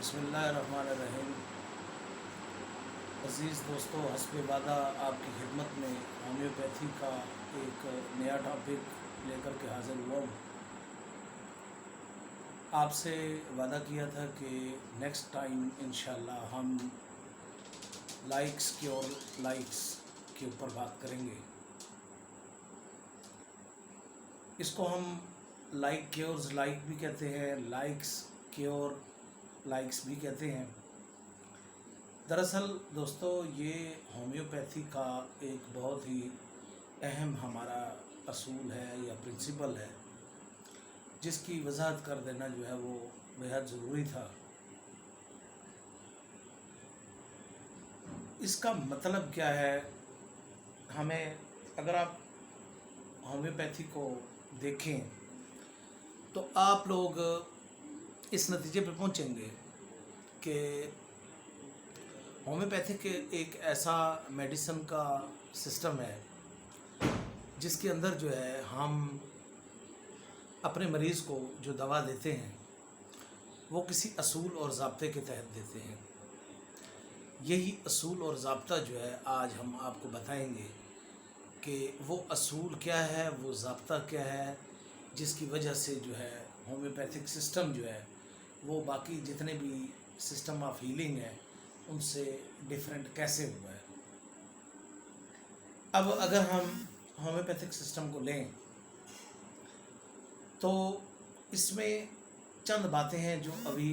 बिस्मिल्लाहिर्रहमानिर्रहीम। अज़ीज़ दोस्तों, हस्ब वादा आपकी खिदमत में होम्योपैथी का एक नया टॉपिक लेकर के हाज़िर हुआ हूँ। आपसे वादा किया था कि नेक्स्ट टाइम इंशाल्लाह हम लाइक्स के ऊपर बात करेंगे। इसको हम लाइक क्योर्स लाइक भी कहते हैं, लाइक्स क्योर लाइक्स भी कहते हैं। दरअसल दोस्तों, ये होम्योपैथी का एक बहुत ही अहम हमारा असूल है या प्रिंसिपल है, जिसकी वजाहत कर देना जो है वो बेहद ज़रूरी था। इसका मतलब क्या है? हमें, अगर आप होम्योपैथी को देखें तो आप लोग इस नतीजे पर पहुंचेंगे कि होम्योपैथिक एक ऐसा मेडिसिन का सिस्टम है जिसके अंदर जो है हम अपने मरीज़ को जो दवा देते हैं वो किसी असूल और ज़ाब्ते के तहत देते हैं। यही असूल और ज़ाब्ता जो है आज हम आपको बताएंगे कि वो असूल क्या है, वो ज़ाब्ता क्या है, जिसकी वजह से जो है होम्योपैथिक सिस्टम जो है वो बाकी जितने भी सिस्टम ऑफ हीलिंग है उनसे डिफरेंट कैसे हुआ है। अब अगर हम होम्योपैथिक सिस्टम को लें तो इसमें चंद बातें हैं जो अभी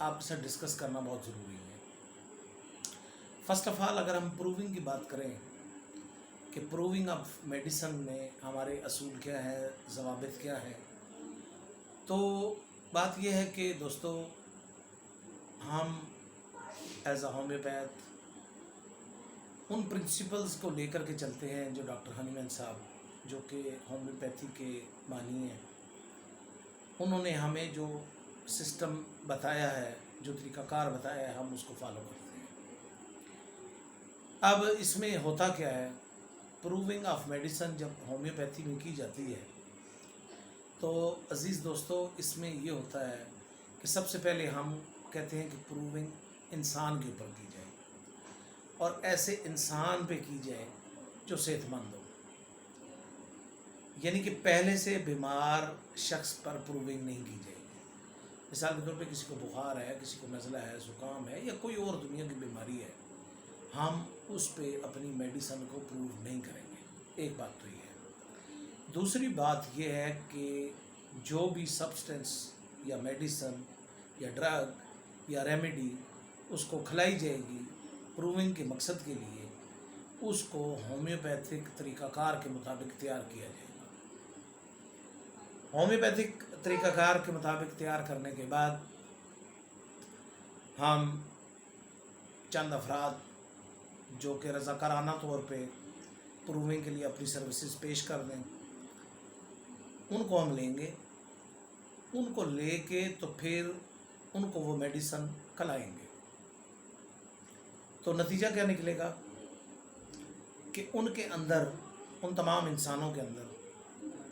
आपके साथ डिस्कस करना बहुत ज़रूरी है। फर्स्ट ऑफ ऑल, अगर हम प्रूविंग की बात करें कि प्रूविंग ऑफ मेडिसिन में हमारे असूल क्या है, ज़वाबित क्या है, तो बात यह है कि दोस्तों, हम एज अ होम्योपैथ उन प्रिंसिपल्स को लेकर के चलते हैं जो डॉक्टर हनीमैन साहब, जो कि होम्योपैथी के बानी हैं, उन्होंने हमें जो सिस्टम बताया है, जो तरीक़ाकार बताया है, हम उसको फॉलो करते हैं। अब इसमें होता क्या है, प्रूविंग ऑफ मेडिसिन जब होम्योपैथी में की जाती है तो अज़ीज़ दोस्तों, इसमें ये होता है कि सबसे पहले हम कहते हैं कि प्रूविंग इंसान के ऊपर की जाए और ऐसे इंसान पे की जाए जो सेहतमंद हो। यानी कि पहले से बीमार शख्स पर प्रूविंग नहीं की जाएगी। मिसाल के तौर पे किसी को बुखार है, किसी को नज़ला है, ज़ुकाम है या कोई और दुनिया की बीमारी है, हम उस पे अपनी मेडिसिन को प्रूव नहीं करेंगे। एक बात तो ये है। दूसरी बात ये है कि जो भी सब्सटेंस या मेडिसिन या ड्रग या रेमेडी उसको खिलाई जाएगी प्रूविंग के मकसद के लिए, उसको होम्योपैथिक तरीक़ाकार के मुताबिक तैयार किया जाएगा। होम्योपैथिक तरीक़ाकार के मुताबिक तैयार करने के बाद हम चंद अफराद जो कि रज़ाकाराना तौर पे प्रूविंग के लिए अपनी सर्विसेज पेश कर दें, उनको हम लेंगे। उनको लेके तो फिर उनको वो मेडिसिन खिलाएंगे। तो नतीजा क्या निकलेगा कि उनके अंदर, उन तमाम इंसानों के अंदर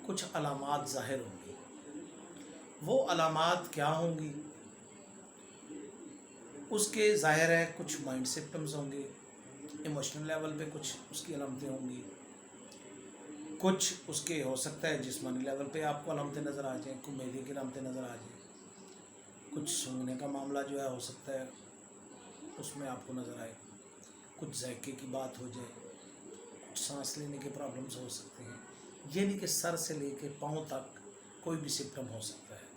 कुछ अलामात ज़ाहिर होंगी। वो अलामात क्या होंगी उसके ज़ाहिर है कुछ माइंड सिम्पटम्स होंगे, इमोशनल लेवल पे कुछ उसकी अलामतें होंगी, कुछ उसके हो सकता है जिस्मानी लेवल पे आपको अलामतें नज़र आ जाएँ, कुछ मैदे की अलामतें नज़र आ जाएँ, कुछ सूंघने का मामला जो है हो सकता है उसमें आपको नज़र आए, कुछ जायके की बात हो जाए, कुछ सांस लेने के प्रॉब्लम्स हो सकते हैं। यानी कि सर से लेके पाँव तक कोई भी सिम्पटम हो सकता है।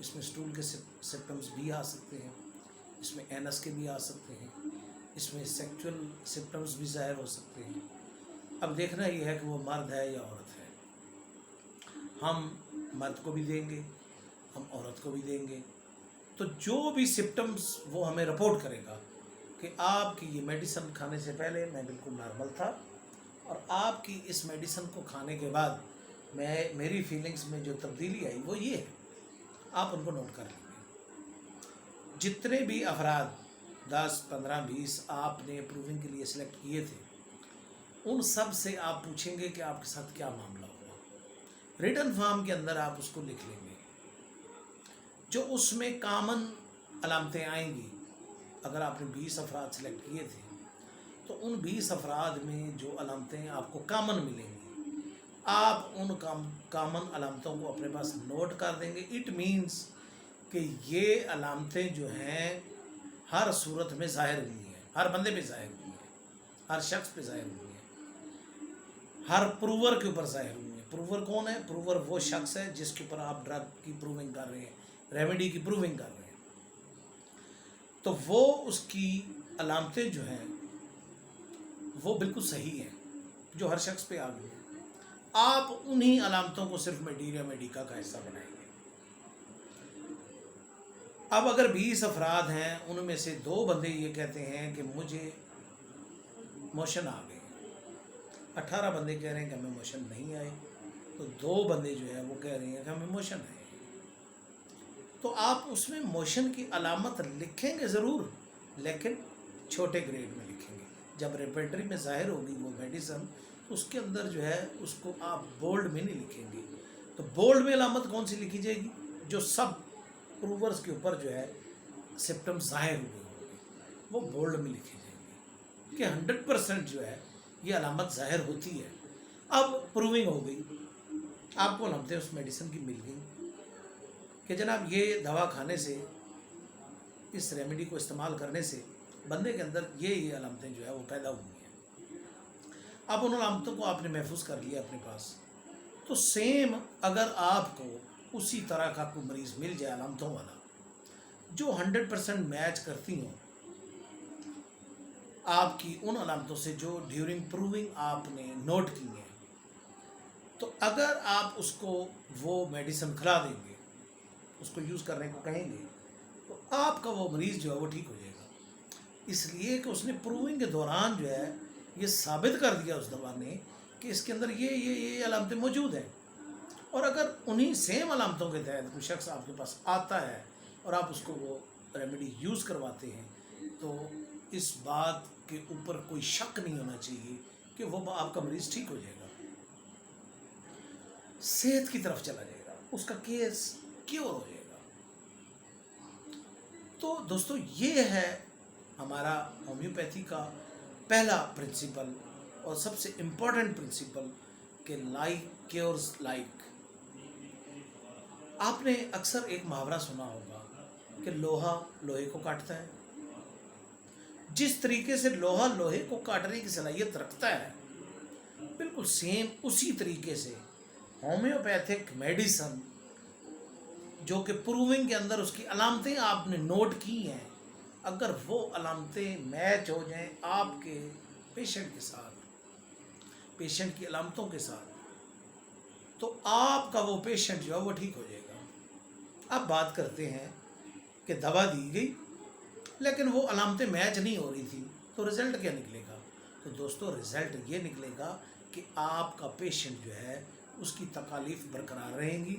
इसमें स्टूल के सिम्पटम्स भी आ सकते हैं, इसमें एनस के भी आ सकते हैं, इसमें सेक्सुअल सिम्पटम्स भी ज़ाहिर हो सकते हैं। अब देखना ये है कि वो मर्द है या औरत है। हम मर्द को भी देंगे, हम औरत को भी देंगे। तो जो भी सिम्पटम्स वो हमें रिपोर्ट करेगा कि आपकी ये मेडिसिन खाने से पहले मैं बिल्कुल नॉर्मल था और आपकी इस मेडिसिन को खाने के बाद मेरी फीलिंग्स में जो तब्दीली आई वो ये है, आप उनको नोट कर लेंगे। जितने भी अफराद 10, 15, 20 आपने प्रूविंग के लिए सिलेक्ट किए थे, उन सब से आप पूछेंगे कि आपके साथ क्या मामला हुआ। रिटन फॉर्म के अंदर आप उसको लिख लेंगे। जो उसमें कॉमन अलामतें आएंगी। अगर आपने 20 अफराद सेलेक्ट किए थे तो उन 20 अफराद में जो अलामतें आपको कॉमन मिलेंगी, आप उन कॉमन अलामतों को अपने पास नोट कर देंगे। इट मीन्स कि ये अलामतें जो हैं हर सूरत में ज़ाहिर हुई हैं, हर बंदे पे ज़ाहिर हुई हैं, हर शख्स पे ज़ाहिर हुई हैं, हर प्रूवर के ऊपर ज़ाहिर हुई हैं। प्रूवर कौन है? प्रूवर वो शख्स है जिसके ऊपर आप ड्रग की प्रूविंग कर रहे हैं, रेमेडी की प्रूविंग कर रहे हैं। तो वो उसकी अलामतें जो हैं वो बिल्कुल सही हैं, जो हर शख्स पे आ गई हैं। आप उन्हीं अलामतों को सिर्फ मेडीरिया मेडिका का हिस्सा बनाएंगे। अब अगर 20 अफराद हैं, उनमें से 2 बंदे ये कहते हैं कि मुझे मोशन आ गए, 18 बंदे कह रहे हैं कि हमें मोशन नहीं आए, तो 2 बंदे जो है वो कह रहे हैं कि हमें मोशन आए। तो आप उसमें मोशन की अलामत लिखेंगे ज़रूर, लेकिन छोटे ग्रेड में लिखेंगे। जब रेपेटरी में ज़ाहिर होगी वो मेडिसन, तो उसके अंदर जो है उसको आप बोल्ड में नहीं लिखेंगे। तो बोल्ड में अलामत कौन सी लिखी जाएगी? जो सब प्रूवर्स के ऊपर जो है सिम्टम ज़ाहिर हुए होंगे, वो बोल्ड में लिखी जाएंगी कि 100% जो है ये अलामत ज़ाहिर होती है। अब प्रूविंग हो गई, आपको अलामतें उस मेडिसिन की मिल गई कि जनाब ये दवा खाने से, इस रेमेडी को इस्तेमाल करने से बंदे के अंदर ये अलामतें जो है वो पैदा हुई हैं। अब उन अलामतों को आपने महफूज कर लिया अपने पास। तो सेम अगर आपको उसी तरह का कोई मरीज़ मिल जाए अलामतों वाला, जो 100% मैच करती हों आपकी उन अलामतों से जो ड्यूरिंग प्रूविंग आपने नोट की हैं, तो अगर आप उसको वो मेडिसिन खिला देंगे, उसको यूज़ करने को कहेंगे, तो आपका वो मरीज़ जो है वो ठीक हो जाएगा। इसलिए कि उसने प्रूविंग के दौरान जो है ये साबित कर दिया उस दवा ने कि इसके अंदर ये अलामतें मौजूद हैं। और अगर उन्हीं सेम अलामतों के तहत कोई शख्स आपके पास आता है और आप उसको वो रेमेडी यूज़ करवाते हैं, तो इस बात के ऊपर कोई शक नहीं होना चाहिए कि वो आपका मरीज़ ठीक हो जाएगा, सेहत की तरफ चला जाएगा, उसका केस क्योर हो जाएगा। तो दोस्तों ये है हमारा होम्योपैथी का पहला प्रिंसिपल और सबसे इम्पोर्टेंट प्रिंसिपल कि लाइक क्योर्स लाइक। आपने अक्सर एक मुहावरा सुना होगा कि लोहा लोहे को काटता है। जिस तरीके से लोहा लोहे को काटने की सलाहियत रखता है, बिल्कुल सेम उसी तरीके से होम्योपैथिक मेडिसन जो कि प्रूविंग के अंदर उसकी अलामतें आपने नोट की हैं, अगर वो अलामतें मैच हो जाएं आपके पेशेंट के साथ, पेशेंट की अलामतों के साथ, तो आपका वो पेशेंट जो है वो ठीक हो जाएगा। अब बात करते हैं कि दवा दी गई लेकिन वो अलामतें मैच नहीं हो रही थी, तो रिज़ल्ट क्या निकलेगा? तो दोस्तों रिज़ल्ट ये निकलेगा कि आपका पेशेंट जो है उसकी तकालीफ बरकरार रहेंगी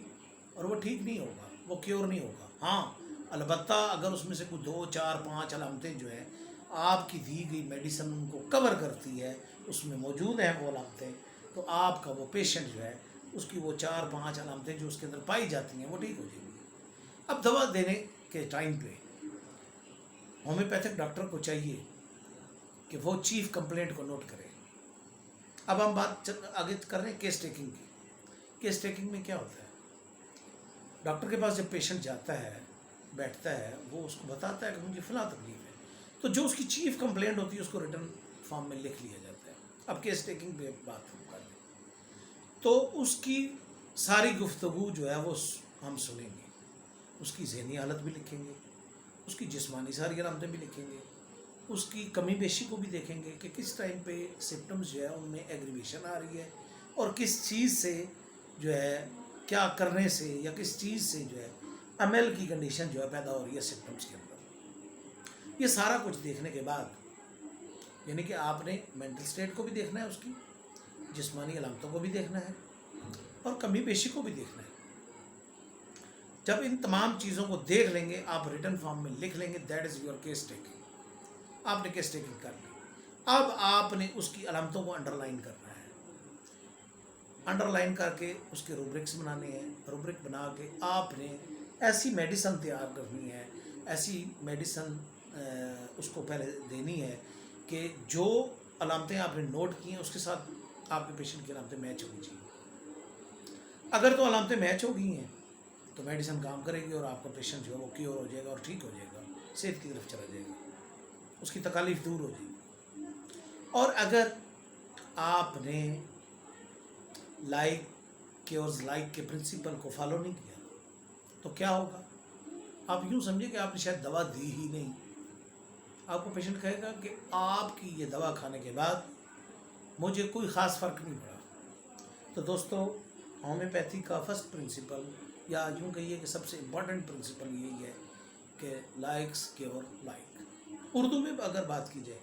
और वो ठीक नहीं होगा, वो क्योर नहीं होगा। हाँ, अलबत्ता अगर उसमें से कोई 2, 4, 5 अलामतें जो है आपकी दी गई मेडिसिन उनको कवर करती है, उसमें मौजूद हैं वो अलामतें, तो आपका वो पेशेंट जो है उसकी वो 4, 5 अलामतें जो उसके अंदर पाई जाती हैं वो ठीक हो जाएंगी। अब दवा देने के टाइम पे होम्योपैथिक डॉक्टर को चाहिए कि वो चीफ कंप्लेंट को नोट करे। अब हम बात आगे कर रहे हैं केस टेकिंग की। केस टेकिंग में क्या होता है? डॉक्टर के पास जब पेशेंट जाता है, बैठता है, वो उसको बताता है कि मुझे फ़लाँ तकलीफ है, तो जो उसकी चीफ कंप्लेंट होती है उसको रिटर्न फॉर्म में लिख लिया जाता है। अब केस टेकिंग पे बात हम कर लें, तो उसकी सारी गुफ्तगू जो है वो हम सुनेंगे, उसकी ज़हनी हालत भी लिखेंगे, उसकी जिस्मानी सारी अलामतें भी लिखेंगे, उसकी कमी बेशी को भी देखेंगे कि किस टाइम पे सिम्टम्स जो है उनमें एग्रीवेशन आ रही है और किस चीज़ से जो है, क्या करने से या किस चीज़ से जो है एमएल की कंडीशन जो है पैदा हो रही है सिम्टम्स के अंदर। ये सारा कुछ देखने के बाद, यानी कि आपने मेंटल स्टेट को भी देखना है, उसकी जिस्मानी अलामतों को भी देखना है और कमी बेशी को भी देखना है। जब इन तमाम चीज़ों को देख लेंगे, आप रिटर्न फॉर्म में लिख लेंगे, that is your case taking. आपने केस टेकिंग कर ली। अब आपने उसकी अलामतों को अंडरलाइन करना है, अंडरलाइन करके उसके रूब्रिक्स बनाने हैं। रूब्रिक बना के आपने ऐसी मेडिसिन तैयार करनी है, ایسی میڈیسن اس کو پہلے دینی ہے کہ جو علامتیں آپ نے نوٹ کی ہیں اس کے ساتھ آپ کے پیشنٹ کی علامتیں میچ ہونی چاہیے. اگر تو علامتیں میچ ہو گئی ہیں تو میڈیسن کام کرے گی اور آپ کا پیشنٹ جو ہے وہ کیور ہو جائے گا اور ٹھیک ہو جائے گا, صحت کی طرف چلا جائے گا, اس کی تکالیف دور ہو جائے گی. اور اگر آپ نے لائک کیورز لائک کے پرنسپل کو فالو نہیں کیا تو کیا ہوگا؟ آپ یوں سمجھے کہ آپ نے شاید دوا دی ہی نہیں. آپ کو پیشنٹ کہے گا کہ آپ کی یہ دوا کھانے کے بعد مجھے کوئی خاص فرق نہیں پڑا. تو دوستو, ہومیوپیتھی کا فرسٹ پرنسپل یا یوں کہیے کہ سب سے امپورٹنٹ پرنسپل یہی ہے کہ لائکس کیور لائک. اردو میں اگر بات کی جائے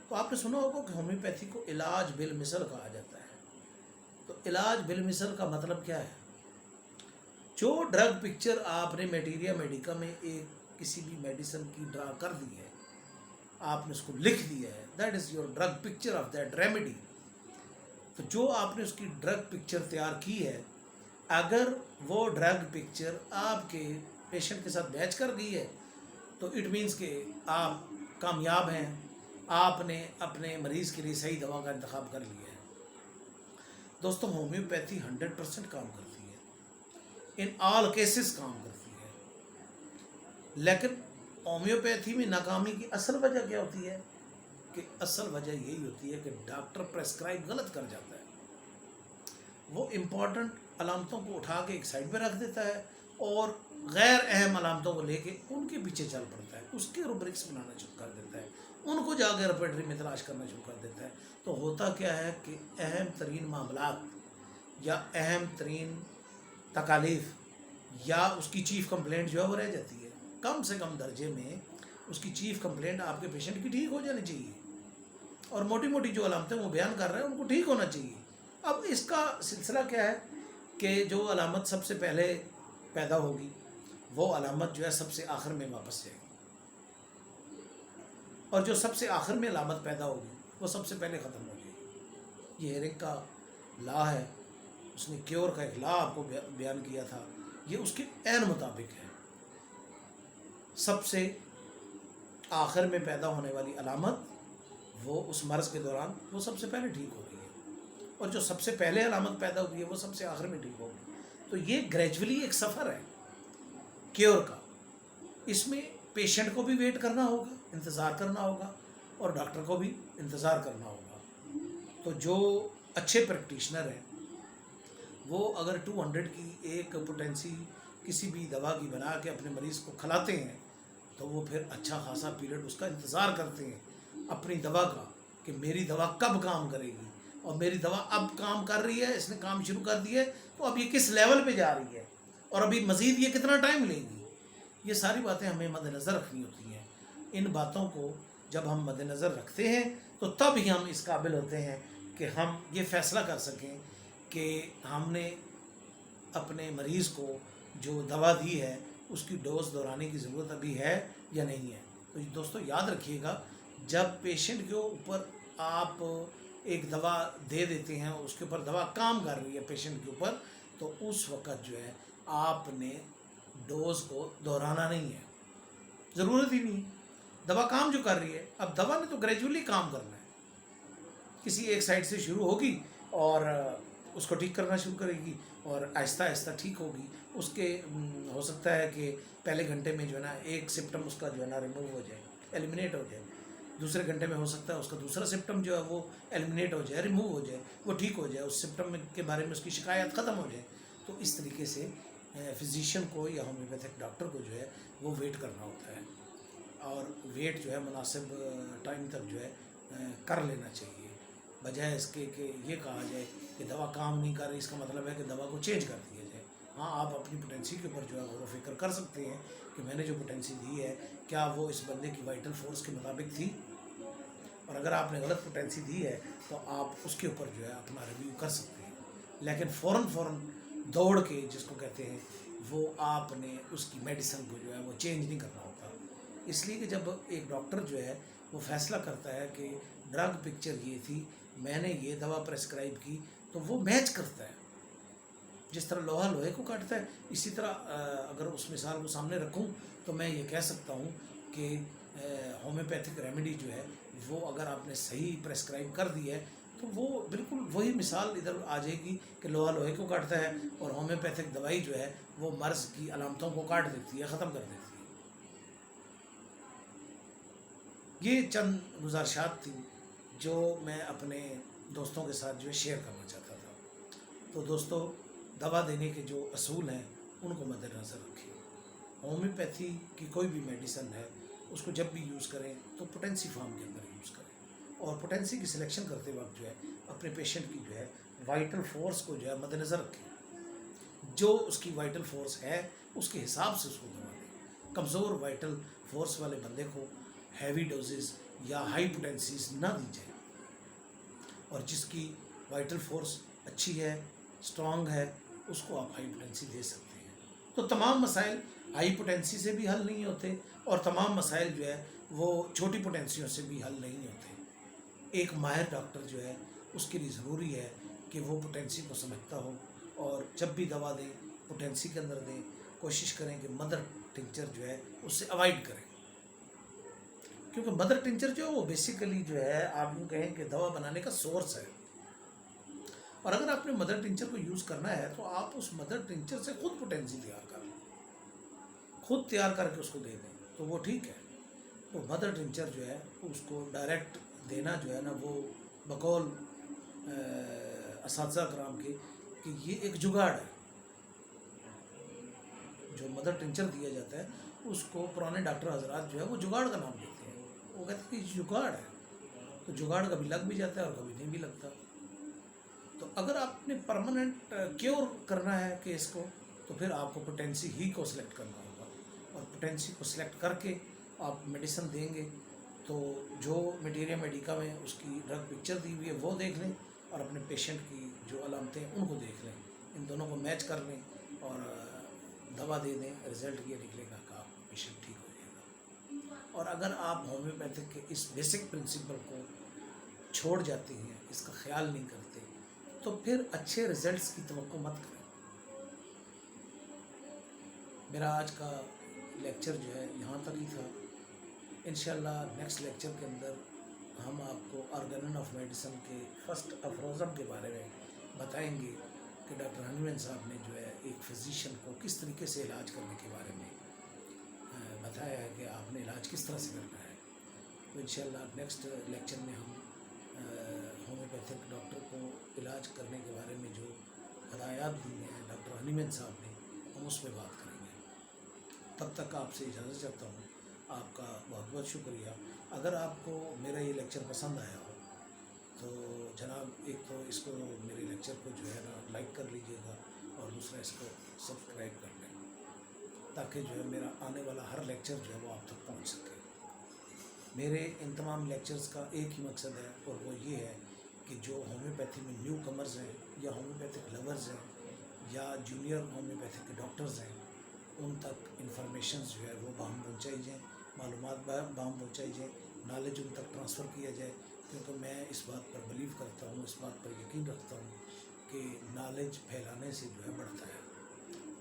تو آپ نے سنا ہوگا کہ ہومیوپیتھی کو علاج بالمثل کہا جاتا ہے. تو علاج بالمثل کا مطلب کیا ہے؟ جو ڈرگ پکچر آپ نے میٹیریا میڈیکا میں ایک کسی بھی میڈیسن کی ڈرا کر دی ہے, آپ نے اس کو لکھ دیا ہے, that is your drug picture of that remedy. تو جو آپ نے اس کی ڈرگ پکچر تیار کی ہے, اگر وہ ڈرگ پکچر آپ کے پیشنٹ کے ساتھ میچ کر گئی ہے تو اٹ مینس کہ آپ کامیاب ہیں, آپ نے اپنے مریض کے لیے صحیح دوا کا انتخاب کر لیا ہے. دوستوں, ہومیوپیتھی 100% کام کرتی ہے, ان آل کیسز کام کرتی ہے. لیکن ہومیوپیتھی میں ناکامی کی اصل وجہ کیا ہوتی ہے؟ کہ اصل وجہ یہی ہوتی ہے کہ ڈاکٹر پریسکرائب غلط کر جاتا ہے. وہ امپورٹنٹ علامتوں کو اٹھا کے ایک سائڈ پہ رکھ دیتا ہے اور غیر اہم علامتوں کو لے کے ان کے پیچھے چل پڑتا ہے, اس کے روبرکس بنانا شروع کر دیتا ہے, ان کو جا کے ریپرٹری میں تلاش کرنا شروع کر دیتا ہے. تو ہوتا کیا ہے کہ اہم ترین معاملات یا اہم ترین تکالیف یا اس کی چیف کمپلینٹ جو ہے وہ رہ جاتی ہے. کم سے کم درجے میں اس کی چیف کمپلینٹ آپ کے پیشنٹ کی ٹھیک ہو جانی چاہیے, اور موٹی موٹی جو علامتیں وہ بیان کر رہے ہیں ان کو ٹھیک ہونا چاہیے. اب اس کا سلسلہ کیا ہے کہ جو علامت سب سے پہلے پیدا ہوگی وہ علامت جو ہے سب سے آخر میں واپس جائے گی, اور جو سب سے آخر میں علامت پیدا ہوگی وہ سب سے پہلے ختم ہو جائے گی. یہ ہیرنگ کا لا ہے, اس نے کیور کا ایک لا آپ کو بیان کیا تھا, یہ اس کے عین مطابق ہے. سب سے آخر میں پیدا ہونے والی علامت وہ اس مرض کے دوران وہ سب سے پہلے ٹھیک ہو رہی ہے, اور جو سب سے پہلے علامت پیدا ہوئی ہے وہ سب سے آخر میں ٹھیک ہوگی. تو یہ گریجولی ایک سفر ہے کیور کا. اس میں پیشنٹ کو بھی ویٹ کرنا ہوگا, انتظار کرنا ہوگا, اور ڈاکٹر کو بھی انتظار کرنا ہوگا. تو جو اچھے پریکٹیشنر ہیں وہ اگر 200 کی ایک پوٹینسی کسی بھی دوا کی بنا کے اپنے مریض کو کھلاتے ہیں تو وہ پھر اچھا خاصا پیریڈ اس کا انتظار کرتے ہیں اپنی دوا کا کہ میری دوا کب کام کرے گی, اور میری دوا اب کام کر رہی ہے, اس نے کام شروع کر دی ہے, تو اب یہ کس لیول پہ جا رہی ہے اور ابھی مزید یہ کتنا ٹائم لے گی. یہ ساری باتیں ہمیں مد نظر رکھنی ہوتی ہیں. ان باتوں کو جب ہم مد نظر رکھتے ہیں تو تب ہی ہم اس قابل ہوتے ہیں کہ ہم یہ فیصلہ کر سکیں کہ ہم نے اپنے مریض کو جو دوا دی ہے اس کی ڈوز دہرانے کی ضرورت ابھی ہے یا نہیں ہے. تو دوستو یاد رکھیے گا, جب پیشنٹ کے اوپر آپ ایک دوا دے دیتے ہیں, اس کے اوپر دوا کام کر رہی ہے پیشنٹ کے اوپر, تو اس وقت جو ہے آپ نے ڈوز کو دہرانا نہیں ہے, ضرورت ہی نہیں. دوا کام جو کر رہی ہے, اب دوا نے تو گریجولی کام کرنا ہے, کسی ایک سائڈ سے شروع ہوگی اور اس کو ٹھیک کرنا شروع کرے گی اور آہستہ آہستہ ٹھیک ہوگی. اس کے ہو سکتا ہے کہ پہلے گھنٹے میں جو ہے نا ایک سمپٹم اس کا جو ہے نا ریموو ہو جائے, ایلیمنیٹ ہو جائے, دوسرے گھنٹے میں ہو سکتا ہے اس کا دوسرا سمپٹم جو ہے وہ ایلیمنیٹ ہو جائے, ریموو ہو جائے, وہ ٹھیک ہو جائے, اس سمپٹم کے بارے میں اس کی شکایت ختم ہو جائے. تو اس طریقے سے فزیشین کو یا ہومیوپیتھک ڈاکٹر کو جو ہے وہ ویٹ کرنا ہوتا ہے, اور ویٹ جو ہے مناسب ٹائم تک جو ہے کر لینا چاہیے, بجائے اس کے کہ یہ کہا جائے کہ دوا کام نہیں کر رہی, اس کا مطلب ہے کہ دوا کو چینج کر دیا جائے. ہاں, آپ اپنی پوٹینسی کے اوپر جو ہے غور و فکر کر سکتے ہیں کہ میں نے جو پوٹینسی دی ہے کیا وہ اس بندے کی وائٹل فورس کے مطابق تھی, اور اگر آپ نے غلط پوٹینسی دی ہے تو آپ اس کے اوپر جو ہے اپنا ریویو کر سکتے ہیں. لیکن فوراً دوڑ کے جس کو کہتے ہیں وہ آپ نے اس کی میڈیسن کو جو ہے وہ چینج نہیں کرنا ہوتا. اس لیے کہ جب ایک ڈاکٹر جو ہے وہ فیصلہ کرتا ہے کہ ڈرگ پکچر یہ تھی, میں نے یہ دوا پریسکرائب کی, تو وہ میچ کرتا ہے. जिस तरह लोहा लोहे को काटता है, इसी तरह अगर उस मिसाल को सामने रखूं तो मैं ये कह सकता हूं कि होम्योपैथिक रेमेडी जो है वो अगर आपने सही प्रेस्क्राइब कर दी है तो वो बिल्कुल वही मिसाल इधर आ जाएगी कि लोहा लोहे को काटता है, और होम्योपैथिक दवाई जो है वो मर्ज़ की अलामतों को काट देती है, ख़त्म कर देती है। ये चंद गुजारिशात थी जो मैं अपने दोस्तों के साथ जो है शेयर करना चाहता था। तो दोस्तों, दवा देने के जो असूल हैं उनको मद्देनज़र रखें। होम्योपैथी की कोई भी मेडिसिन है उसको जब भी यूज़ करें तो पोटेंसी फॉर्म के अंदर यूज़ करें, और पोटेंसी की सिलेक्शन करते वक्त जो है अपने पेशेंट की जो है वाइटल फोर्स को जो है मद्देनज़र रखें। जो उसकी वाइटल फोर्स है उसके हिसाब से उसको दवा दें। कमज़ोर वाइटल फोर्स वाले बंदे को हैवी डोजेस या हाई पोटेंसीज ना दी जाए, और जिसकी वाइटल फोर्स अच्छी है, स्ट्रॉन्ग है, उसको आप हाई पोटेंसी दे सकते हैं। तो तमाम मसाइल हाई पोटेंसी से भी हल नहीं होते, और तमाम मसाइल जो है वो छोटी पोटेंसियों से भी हल नहीं होते। एक माहिर डॉक्टर जो है उसके लिए ज़रूरी है कि वो पोटेंसी को समझता हो, और जब भी दवा दें पोटेंसी के अंदर दें। कोशिश करें कि मदर टिंचर जो है उससे अवॉइड करें, क्योंकि मदर टिंचर जो है वो बेसिकली जो है आप यूँ कहें कि दवा बनाने का सोर्स है। और अगर आपने मदर टिंचर को यूज़ करना है तो आप उस मदर टिंचर से खुद पोटेंसी तैयार कर लें, खुद तैयार करके उसको दे दें तो वो ठीक है। तो मदर टिंचर जो है उसको डायरेक्ट देना जो है ना, वो बकौल असातिज़ा कराम के कि ये एक जुगाड़ है। जो मदर टिंचर दिया जाता है उसको पुराने डॉक्टर हजरात जो है वो जुगाड़ का नाम देते हैं। वो कहते हैं कि जुगाड़ है, तो जुगाड़ कभी लग भी जाता है और कभी नहीं भी लगता। तो अगर आपने परमानेंट क्योर करना है केस को तो फिर आपको पोटेंसी ही को सिलेक्ट करना होगा, और पोटेंसी को सिलेक्ट करके आप मेडिसिन देंगे तो जो मटीरियल मेडिका में उसकी ड्रग पिक्चर दी हुई है वो देख लें, और अपने पेशेंट की जो अलामतें हैं उनको देख लें, इन दोनों को मैच कर लें और दवा दे दें। रिज़ल्ट ये निकलेगा कि आपका पेशेंट ठीक हो जाएगा। और अगर आप होम्योपैथिक के इस बेसिक प्रिंसिपल को छोड़ जाते हैं, इसका ख्याल नहीं करते, तो फिर अच्छे रिजल्ट्स की तवक्को मत करें। मेरा आज का लेक्चर जो है यहाँ तक ही था। इंशाल्लाह नेक्स्ट लेक्चर के अंदर हम आपको ऑर्गेनन ऑफ मेडिसिन के फर्स्ट अफरोज़म के बारे में बताएंगे कि डॉक्टर हनीमैन साहब ने जो है एक फिजिशियन को किस तरीके से इलाज करने के बारे में बताया है कि आपने इलाज किस तरह से करना है। तो इंशाल्लाह नेक्स्ट लेक्चर में हम होम्योपैथिक डॉक्टर को इलाज करने के बारे में जो हदायत दी हैं डॉक्टर हनीमैन साहब ने, हम उस पर बात करेंगे। तब तक आपसे इजाज़त चाहता हूँ। आपका बहुत बहुत शुक्रिया। अगर आपको मेरा ये लेक्चर पसंद आया हो तो जनाब एक तो इसको मेरे लेक्चर को जो है ना लाइक कर लीजिएगा, और दूसरा इसको सब्सक्राइब कर लें, ताकि जो है मेरा आने वाला हर लेक्चर जो है वो आप तक पहुंच सके। मेरे इन तमाम लेक्चर्स का एक ही मकसद है, और वो ये है कि जो होम्योपैथी में न्यू कमर्स हैं या होम्योपैथिक लवर्स हैं या जूनियर होम्योपैथिक के डॉक्टर्स हैं, उन तक इंफॉर्मेशन जो है वो बाहम पहुँचाई जाए, मालूमात बाहम पहुँचाई जाए, नॉलेज उन तक ट्रांसफ़र किया जाए। क्योंकि मैं इस बात पर बिलीव करता हूँ, इस बात पर यकीन रखता हूँ कि नॉलेज फैलाने से जो है बढ़ता है।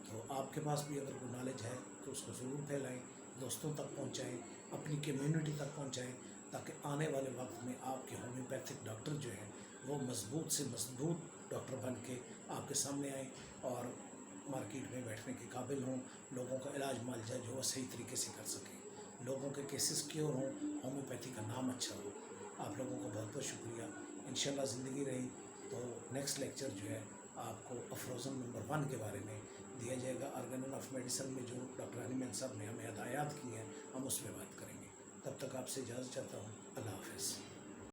तो आपके पास भी अगर कोई नॉलेज है तो उसको ज़रूर फैलाएं, दोस्तों तक पहुँचाएं, अपनी कम्युनिटी तक पहुँचाएं, ताकि आने वाले वक्त में आपके होम्योपैथिक डॉक्टर जो हैं वो मजबूत से मजबूत डॉक्टर बन के आपके सामने आएँ और मार्केट में बैठने के काबिल हों, लोगों का इलाज मुआलजा जो है सही तरीके से कर सकें, लोगों के केसेस क्योर हों, होम्योपैथी का नाम अच्छा हो। आप लोगों का बहुत बहुत शुक्रिया। इंशाल्लाह ज़िंदगी रही तो नेक्स्ट लेक्चर जो है आपको अफरोज़म नंबर 1 के बारे में दिया जाएगा। ऑर्गेनन ऑफ मेडिसिन में जो डॉक्टर हनीमैन साहब ने हमें हदायत की हैं हम उस पर बात करेंगे। तब तक आपसे इजाज़त चाहता हूँ। अल्लाह हाफ़िज़।